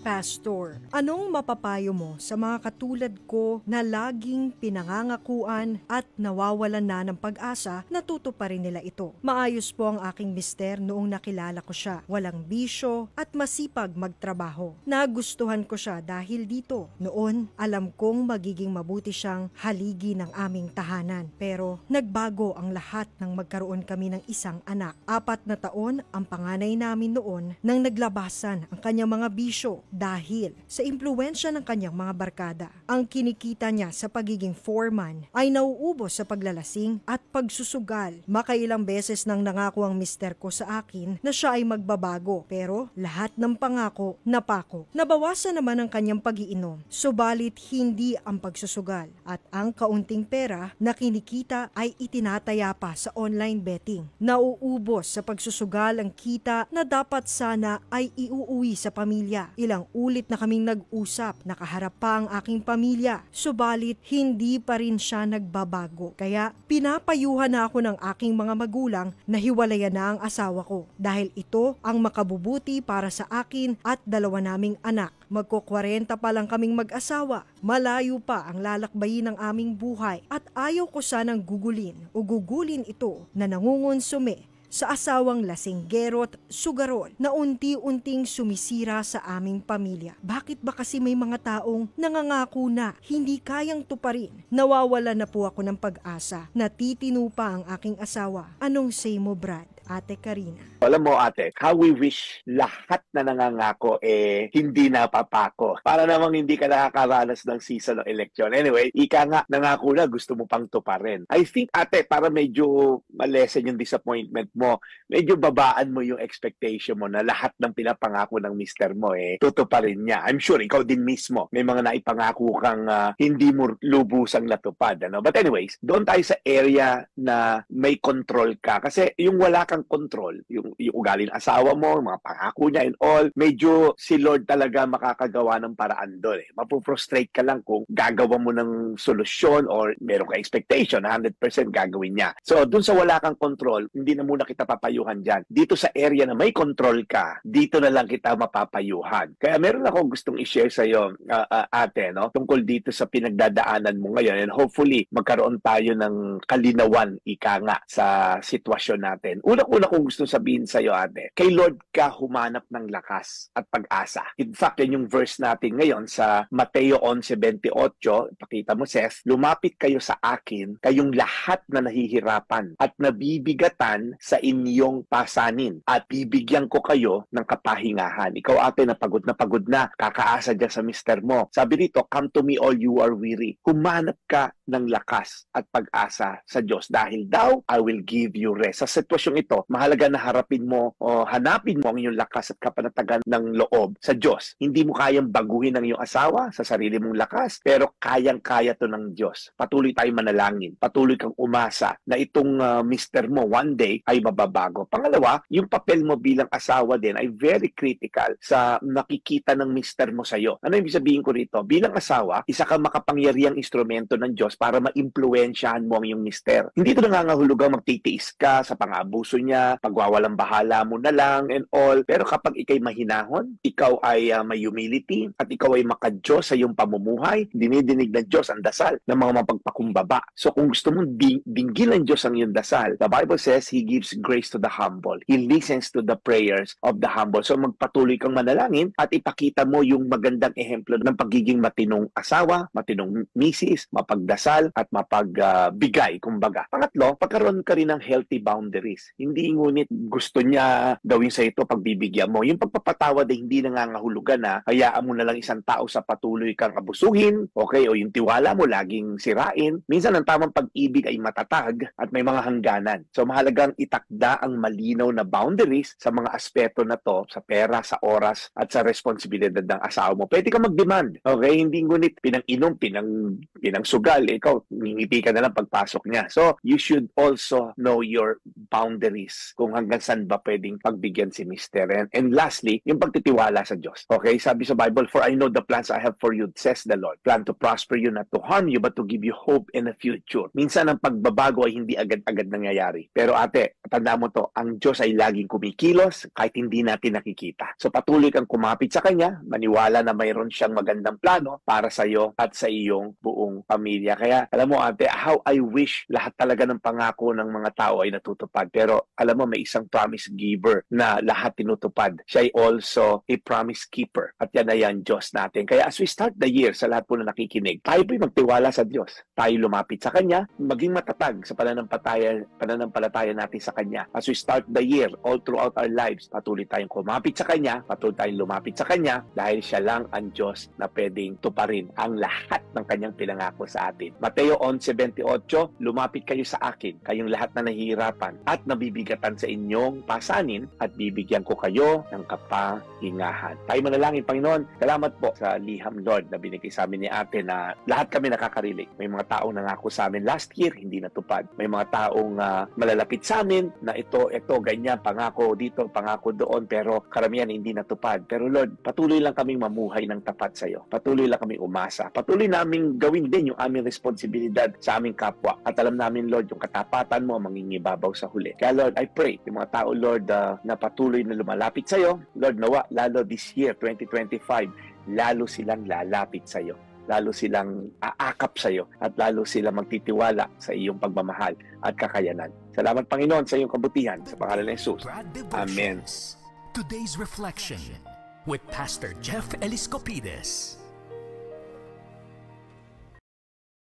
Pastor, anong mapapayo mo sa mga katulad ko na laging pinangangakuan at nawawalan na ng pag-asa na tutuparin nila ito? Maayos po ang aking mister noong nakilala ko siya. Walang bisyo at masipag magtrabaho. Nagustuhan ko siya dahil dito. Noon, alam kong magiging mabuti siyang haligi ng aming tahanan. Pero nagbago ang lahat nang magkaroon kami ng isang anak. 4 na taon ang panganay namin noon nang naglabasan ang kanyang mga bisyo dahil sa impluwensya ng kanyang mga barkada. Ang kinikita niya sa pagiging foreman ay nauubos sa paglalasing at pagsusugal. Makailang beses nang nangako ang mister ko sa akin na siya ay magbabago, pero lahat ng pangako napako. Nabawasan naman ang kanyang pag-iinom, subalit hindi ang pagsusugal, at ang kaunting pera na kinikita ay itinataya pa sa online betting. Nauubos sa pagsusugal ang kita na dapat sana ay iuuwi sa pamilya. Ilang ulit na kaming nag-usap, nakaharap pa ang aking pamilya, subalit hindi pa rin siya nagbabago. Kaya pinapayuhan na ako ng aking mga magulang na hiwalayan na ang asawa ko dahil ito ang makabubuti para sa akin at 2 naming anak. Magko-40 pa lang kaming mag-asawa. Malayo pa ang lalakbayin ng aming buhay at ayaw ko sanang gugulin ito na nangungonsume sa asawang lasinggero at sugarol na unti-unting sumisira sa aming pamilya. Bakit ba kasi may mga taong nangangako na hindi kayang tuparin? Nawawala na po ako ng pag-asa. Natitino pa ang aking asawa. Anong say mo, Brad? Ate Karina. Alam mo ate, how we wish lahat na nangangako hindi napapako. Para namang hindi ka nakakaranas ng season ng eleksyon. Anyway, ika nga, nangako na, gusto mo pang tuparin. I think ate, para medyo malesen yung disappointment mo, medyo babaan mo yung expectation mo na lahat ng pinapangako ng mister mo tutuparin niya. I'm sure ikaw din mismo, may mga naipangako kang hindi mo lubusang natupad. Ano? But anyways, doon tayo sa area na may control ka. Kasi yung wala kang control, yung ugali ng asawa mo, mga pangako niya and all, medyo si Lord talaga makakagawa ng paraan doon. Mapuprostrate ka lang kung gagawa mo ng solusyon or meron ka expectation, 100% gagawin niya. So, dun sa wala kang control, hindi na muna kita papayuhan dyan. Dito sa area na may control ka, dito na lang kita mapapayuhan. Kaya meron ako gustong i-share sa iyo, ate, no? Tungkol dito sa pinagdadaanan mo ngayon and hopefully magkaroon tayo ng kalinawan, ika nga, sa sitwasyon natin. Una kong gusto sabihin sa iyo, ate, kay Lord ka humanap ng lakas at pag-asa. In fact, yan yung verse natin ngayon sa Mateo 11:28. Pakita mo, Seth, lumapit kayo sa akin, kayong lahat na nahihirapan at nabibigatan sa inyong pasanin at bibigyan ko kayo ng kapahingahan. Ikaw, ate, na pagod na, kakaasa dyan sa mister mo. Sabi dito, come to me all you are weary. Humanap ka ng lakas at pag-asa sa Diyos dahil daw, I will give you rest. Sa sitwasyong ito, mahalaga na harapin mo o hanapin mo ang iyong lakas at kapanatagan ng loob sa Diyos. Hindi mo kayang baguhin ang iyong asawa sa sarili mong lakas, pero kayang-kaya to ng Diyos. Patuloy tayong manalangin. Patuloy kang umasa na itong mister mo one day ay mababago. Pangalawa, yung papel mo bilang asawa din ay very critical sa nakikita ng mister mo sa iyo. Ano ibig sabihin ko rito? Bilang asawa, isa kang makapangyarihang instrumento ng Diyos para ma-impluwensyahan mo ang iyong mister. Hindi ito nangangahulugang magtitiis ka sa pang-abuso niya, pagwawalang bahala mo na lang and all. Pero kapag ikay mahinahon, ikaw ay may humility at ikaw ay maka-Diyos sa iyong pamumuhay, dinidinig ng Diyos ang dasal ng mga mapagpakumbaba. So kung gusto mong dinggin ng Diyos ang iyong dasal, the Bible says He gives grace to the humble. He listens to the prayers of the humble. So magpatuloy kang manalangin at ipakita mo yung magandang ehemplo ng pagiging matinong asawa, matinong misis, mapagdasal at mapagbigay, kumbaga. Pangatlo, pagkaroon ka rin ng healthy boundaries. Hindi ngunit gusto niya gawin sa ito pagbibigyan mo. Yung pagpapatawad ay hindi nangangahulugan na hayaan mo na lang isang tao sa patuloy kang abusuhin, okay, o yung tiwala mo laging sirain. Minsan ang tamang pag-ibig ay matatag at may mga hangganan. So mahalagang itakda ang malinaw na boundaries sa mga aspeto na to, sa pera, sa oras, at sa responsibilidad ng asawa mo. Pwede ka mag-demand, okay? Hindi ngunit pinang-inom, pinang-sugal, ikaw, ngingiti ka na lang pagpasok niya. So you should also know your boundaries promise kung hanggang saan ba pwedeng pagbigyan si Mister. And lastly, yung pagtitiwala sa Diyos. Okay, sabi sa Bible, "For I know the plans I have for you, says the Lord. Plan to prosper you, not to harm you, but to give you hope in the future." Minsan ang pagbabago ay hindi agad-agad nangyayari. Pero ate, tanda mo to, ang Diyos ay laging kumikilos kahit hindi natin nakikita. So patuloy kang kumapit sa Kanya, maniwala na mayroon siyang magandang plano para sa iyo at sa iyong buong pamilya. Kaya alam mo ate, how I wish lahat talaga ng pangako ng mga tao ay natutupad. Pero alam mo, may isang promise giver na lahat tinutupad. Siya ay also a promise keeper. At yan ay ang Diyos natin. Kaya as we start the year, sa lahat po na nakikinig, tayo po'y magtiwala sa Diyos. Tayo lumapit sa Kanya, maging matatag sa pananampalataya natin sa Kanya. As we start the year, all throughout our lives, patuloy tayong kumapit sa Kanya, patuloy tayong lumapit sa Kanya, dahil siya lang ang Diyos na pwedeng tuparin ang lahat ng Kanyang pinangako sa atin. Mateo 11:28, "Lumapit kayo sa akin, kayong lahat na nahihirapan at nabibigatan sa inyong pasanin, at bibigyan ko kayo ng kapahingahan." Tayo manalangin. Panginoon, salamat po sa liham, Lord, na binigay sa amin ni ate na lahat kami nakakarinig. May mga taong nangako sa amin last year, hindi natupad. May mga taong malalapit sa amin na ito, ganyan, pangako dito, pangako doon, pero karamihan hindi natupad. Pero Lord, patuloy lang kaming mamuhay ng tapat sa iyo. Patuloy lang kaming umasa. Patuloy naming gawin din yung aming responsibilidad sa aming kapwa. At alam namin, Lord, yung katapatan mo mangingibabaw sa huli. Kaya Lord, I pray, yung mga tao, Lord, na patuloy na lumalapit sa iyo, Lord, nawa, lalo this year, 2025, lalo silang lalapit sa iyo. Lalo silang aakap sa iyo at lalo silang magtitiwala sa iyong pagmamahal at kakayanan. Salamat, Panginoon, sa iyong kabutihan. Sa pangalan ni Jesus. Amen. Today's Reflection with Pastor Jeff Eliscopides.